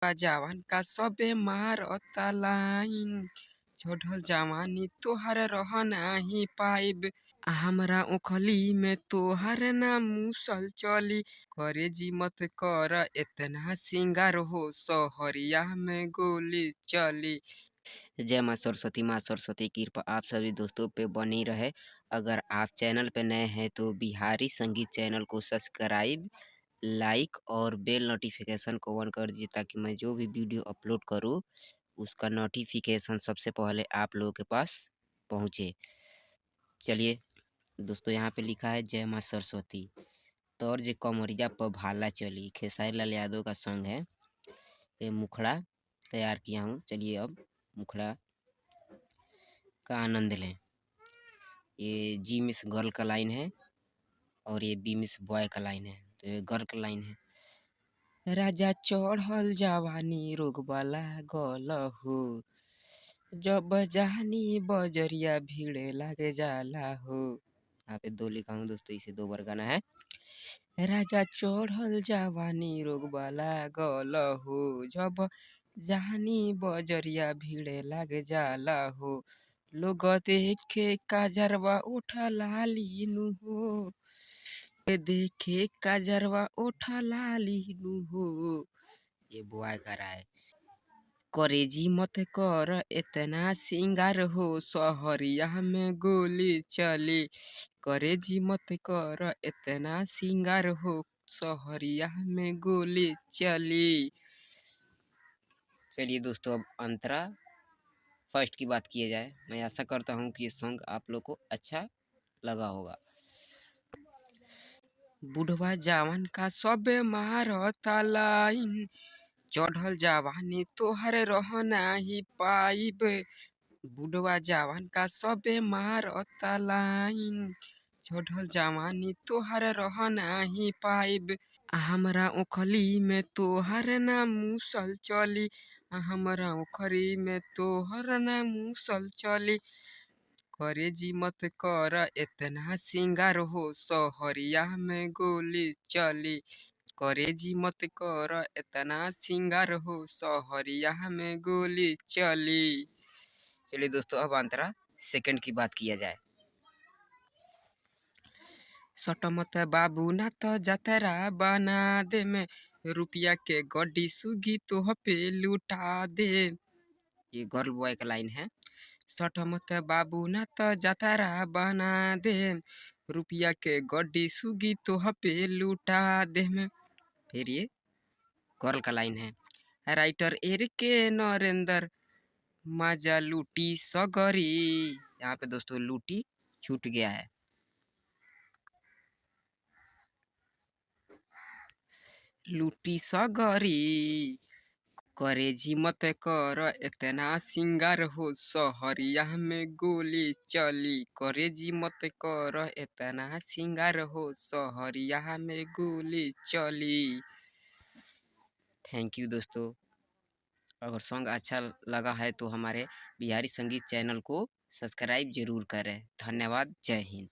जवान का सबे मारता लाइन चढ़ल जवानी तोहर रह नाही पाइब हमरा ओखली में तोहर ना मुसल चली करे जी मत कर इतना सिंगार हो सहरिया में गोली चली। जय माँ सरस्वती की कृपा आप सभी दोस्तों पे बनी रहे। अगर आप चैनल पे नए हैं तो बिहारी संगीत चैनल को सब्सक्राइब लाइक और बेल नोटिफिकेशन को ऑन कर दीजिए ताकि मैं जो भी वीडियो अपलोड करूं उसका नोटिफिकेशन सबसे पहले आप लोगों के पास पहुंचे। चलिए दोस्तों, यहाँ पे लिखा है जय माँ सरस्वती तौर जे कमरिया पर भाला चली, खेसारी लाल यादव का सॉन्ग है। ये मुखड़ा तैयार किया हूँ। चलिए अब मुखड़ा का आनंद लें। ये जी मिस गर्ल का लाइन है और ये बी मिस बॉय का लाइन है। तो ये गर्ल का लाइन है। राजा चढ़ल जवानी रोगवाला गल हो जब जहानी बजरिया भीड़े लागे जाला हो। यहाँ पे दो लिखा हूँ दोस्तों, इसे दो बार गाना है। राजा चढ़ल जवानी रोगवाला गल हो जब जहानी बजरिया भीड़े लागे जाला हो लोग देखे काजरवा उठा लाली नु हो देखे काजरवा उठा लाली नु हो। ये बुआ कर रहा है। करेजी मत कर इतना सिंगार हो सहरिया में गोली चली करेजी मत कर इतना सिंगार हो सहरिया में गोली चली। चलिए दोस्तों, अब अंतरा फर्स्ट की बात किया जाए। मैं आशा करता हूँ कि ये सॉन्ग आप लोग को अच्छा लगा होगा। बुढ़वा जवान का सबे मारता लाइन चढ़ल जवानी तोहर रह नाही पाइब बुढ़वा जवान का सबे मारता लाइन चढ़ल जवानी तोहर रह नाही पाइब हमरा ओखली में तोहर ना मुसल चली हमरा ओखरी में तोहर ना मुसल चली करे जी मत कर इतना सिंगार हो सहरिया में गोली चली करे जी मत कर इतना सिंगार हो सहरिया में गोली चली। चलिए दोस्तों, अब अंतरा सेकंड की बात किया जाए। सटमत बाबू ना तो जतरा बना दे में रुपया के गड्डी सुगी तो पे लुटा दे। ये गर्ल बॉय का लाइन है। सटमत बाबू ना तो जतरा बना दे रुपया के गड्डी सुगी तो पे लुटा दे में। फिर ये गर्ल का लाइन है। राइटर एर के नरेंद्र मजा लूटी सगरी। यहाँ पे दोस्तों लूटी छूट गया है। लूटी सगरी करे जी मत कर इतना सिंगार हो सहरिया में गोली चली करे जी मत कर इतना सिंगार हो सहरिया में गोली चली। थैंक यू दोस्तों। अगर सॉन्ग अच्छा लगा है तो हमारे बिहारी संगीत चैनल को सब्सक्राइब जरूर करें। धन्यवाद। जय हिंद।